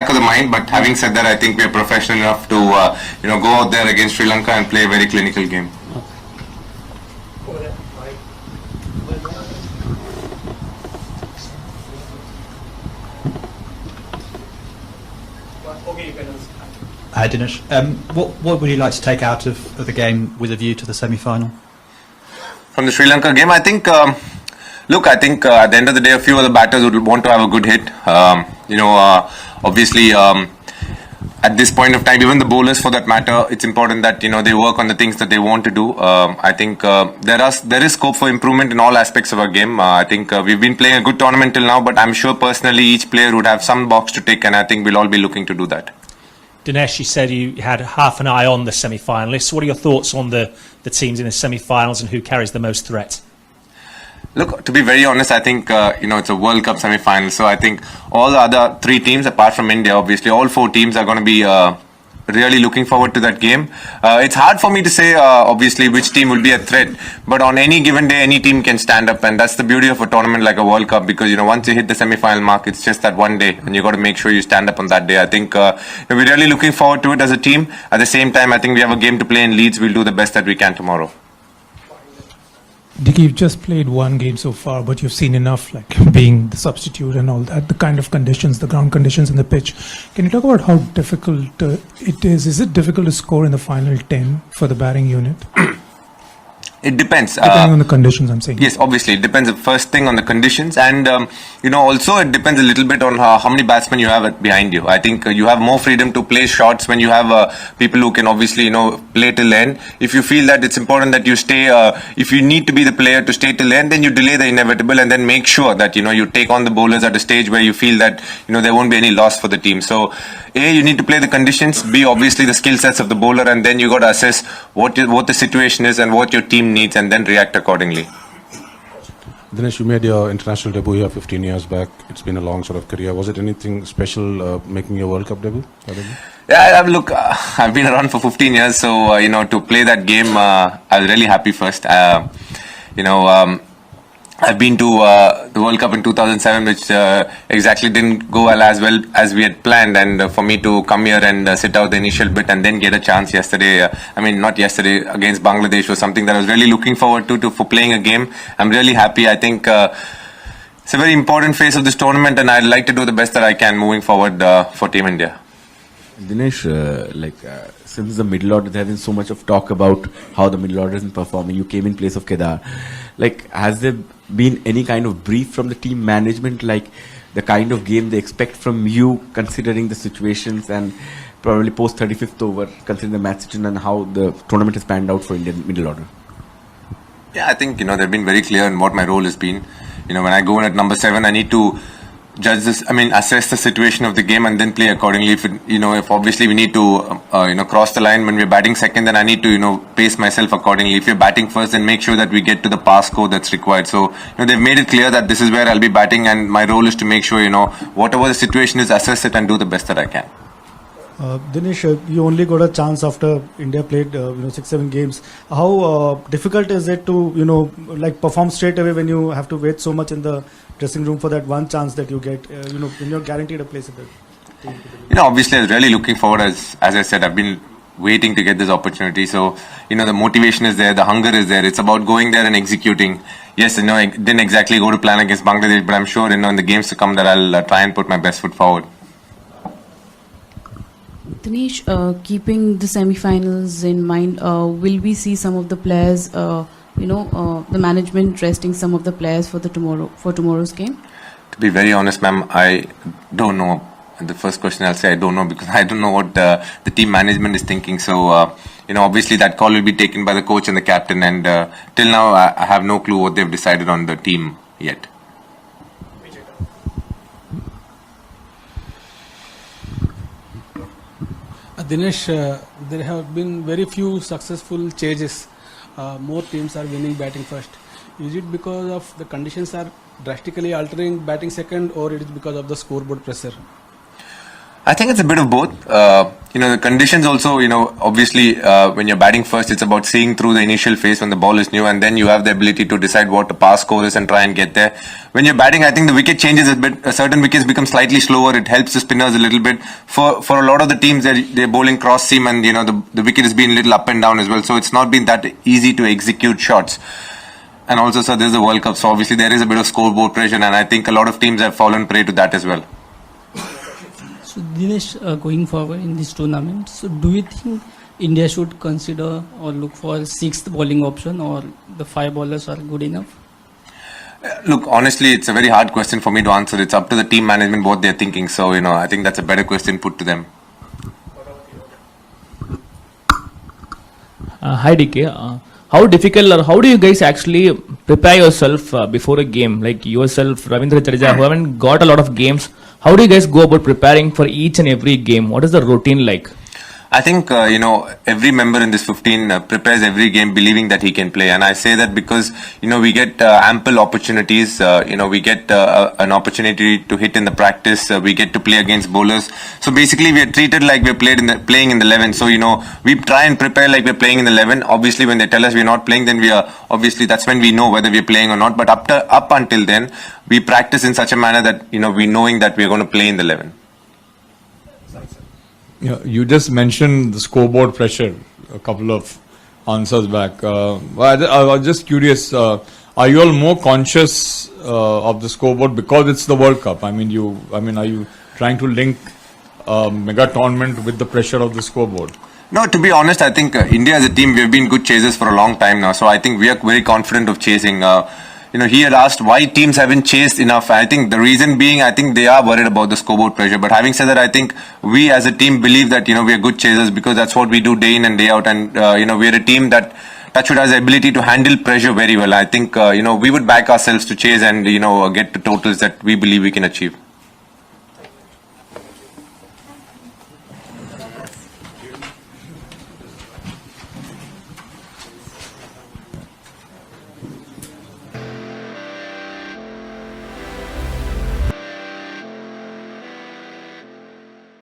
of the mind. But having said that, I think we are professional enough to go out there against Sri Lanka and play a very clinical game. Hi Dinesh. What would you like to take out of the game with a view to the semi-final? From the Sri Lanka game, I think, look, I think at the end of the day, a few of the batters would want to have a good hit. Obviously, at this point of time, even the bowlers for that matter, it's important that, they work on the things that they want to do. I think there is scope for improvement in all aspects of our game. I think we've been playing a good tournament till now, but I'm sure personally each player would have some box to tick, and I think we'll all be looking to do that. Dinesh, you said you had half an eye on the semi-finalists. What are your thoughts on the teams in the semi-finals and who carries the most threat? Look, to be very honest, I think, it's a World Cup semi-final. So I think all the other three teams, apart from India, obviously, all four teams are going to be really looking forward to that game. It's hard for me to say, obviously, which team will be a threat. But on any given day, any team can stand up. And that's the beauty of a tournament like a World Cup. Because, once you hit the semi-final mark, it's just that one day. And you got to make sure you stand up on that day. I think we're really looking forward to it as a team. At the same time, I think we have a game to play in Leeds. We'll do the best that we can tomorrow. Dicky, you've just played one game so far, but you've seen enough, like being the substitute and all that, the kind of conditions, the ground conditions and the pitch. Can you talk about how difficult it is? Is it difficult to score in the final 10 for the batting unit? It depends. Depending on the conditions, I'm saying. Yes, obviously. It depends, first thing, on the conditions. And, also it depends a little bit on how many batsmen you have behind you. I think you have more freedom to play shots when you have people who can obviously, play till end. If you feel that it's important that you stay, if you need to be the player to stay till end, then you delay the inevitable and then make sure that, you take on the bowlers at a stage where you feel that, there won't be any loss for the team. So, A, you need to play the conditions. B, obviously the skill sets of the bowler, and then you got to assess what the situation is and what your team needs and then react accordingly. Dinesh, you made your international debut here 15 years back. It's been a long sort of career. Was it anything special making your World Cup debut? Yeah, look, I've been around for 15 years, so, to play that game, I was really happy first. I've been to the World Cup in 2007, which exactly didn't go as well as we had planned. And for me to come here and sit out the initial bit and then get a chance yesterday, not yesterday, against Bangladesh was something that I was really looking forward to for playing a game. I'm really happy. I think it's a very important phase of this tournament, and I'd like to do the best that I can moving forward for Team India. Dinesh, since the middle order, there has been so much of talk about how the middle order isn't performing. You came in place of Kedar. Has there been any kind of brief from the team management, the kind of game they expect from you, considering the situations and probably post 35th over, considering the match situation and how the tournament has panned out for Indian middle order? Yeah, I think, they've been very clear in what my role has been. When I go in at number 7, I need to judge this, assess the situation of the game and then play accordingly. If obviously we need to, cross the line when we're batting second, then I need to, pace myself accordingly. If you're batting first, then make sure that we get to the pass score that's required. So, they've made it clear that this is where I'll be batting, and my role is to make sure, whatever the situation is, assess it and do the best that I can. Dinesh, you only got a chance after India played 6-7 games. How difficult is it to perform straight away when you have to wait so much in the dressing room for that one chance that you get when you're guaranteed a place in the team? Obviously I was really looking forward, as I said, I've been waiting to get this opportunity. So the motivation is there, the hunger is there. It's about going there and executing. Yes, I didn't exactly go to plan against Bangladesh, but I'm sure in the games to come that I'll try and put my best foot forward. Dinesh, keeping the semi-finals in mind, will we see some of the players, the management resting some of the players for tomorrow's game? To be very honest, ma'am, I don't know. The first question I'll say I don't know, because I don't know what the team management is thinking. So, obviously that call will be taken by the coach and the captain. And till now, I have no clue what they've decided on the team yet. Dinesh, there have been very few successful chases. More teams are winning batting first. Is it because of the conditions are drastically altering batting second, or it is because of the scoreboard pressure? I think it's a bit of both. The conditions also, obviously, when you're batting first, it's about seeing through the initial phase when the ball is new, and then you have the ability to decide what the pass score is and try and get there. When you're batting, I think the wicket changes a bit. Certain wickets become slightly slower. It helps the spinners a little bit. For a lot of the teams, they're bowling cross seam, and the wicket has been a little up and down as well. So it's not been that easy to execute shots. And also, sir, there's the World Cup, so obviously there is a bit of scoreboard pressure, and I think a lot of teams have fallen prey to that as well. So Dinesh, going forward in this tournament, so do you think India should consider or look for sixth bowling option, or the 5 bowlers are good enough? Look, honestly, it's a very hard question for me to answer. It's up to the team management what they're thinking. So, I think that's a better question put to them. Hi DK. How difficult or how do you guys actually prepare yourself before a game? Like yourself, Ravindra Jadeja, who haven't got a lot of games, how do you guys go about preparing for each and every game? What is the routine like? I think, every member in this 15 prepares every game believing that he can play. And I say that because, we get ample opportunities. We get an opportunity to hit in the practice. We get to play against bowlers. So basically, we are treated like we're playing in the 11. So, we try and prepare like we're playing in the 11. Obviously, when they tell us we're not playing, then that's when we know whether we're playing or not. But up until then, we practice in such a manner that, we knowing that we're going to play in the 11. You just mentioned the scoreboard pressure a couple of answers back. I was just curious, are you all more conscious of the scoreboard because it's the World Cup? Are you trying to link mega tournament with the pressure of the scoreboard? No, to be honest, I think India as a team, we've been good chasers for a long time now. So I think we are very confident of chasing. He had asked why teams haven't chased enough. I think the reason being, I think they are worried about the scoreboard pressure. But having said that, I think we as a team believe that, we are good chasers because that's what we do day in and day out. And, we are a team that touchwood has the ability to handle pressure very well. I think, we would back ourselves to chase and, get to totals that we believe we can achieve.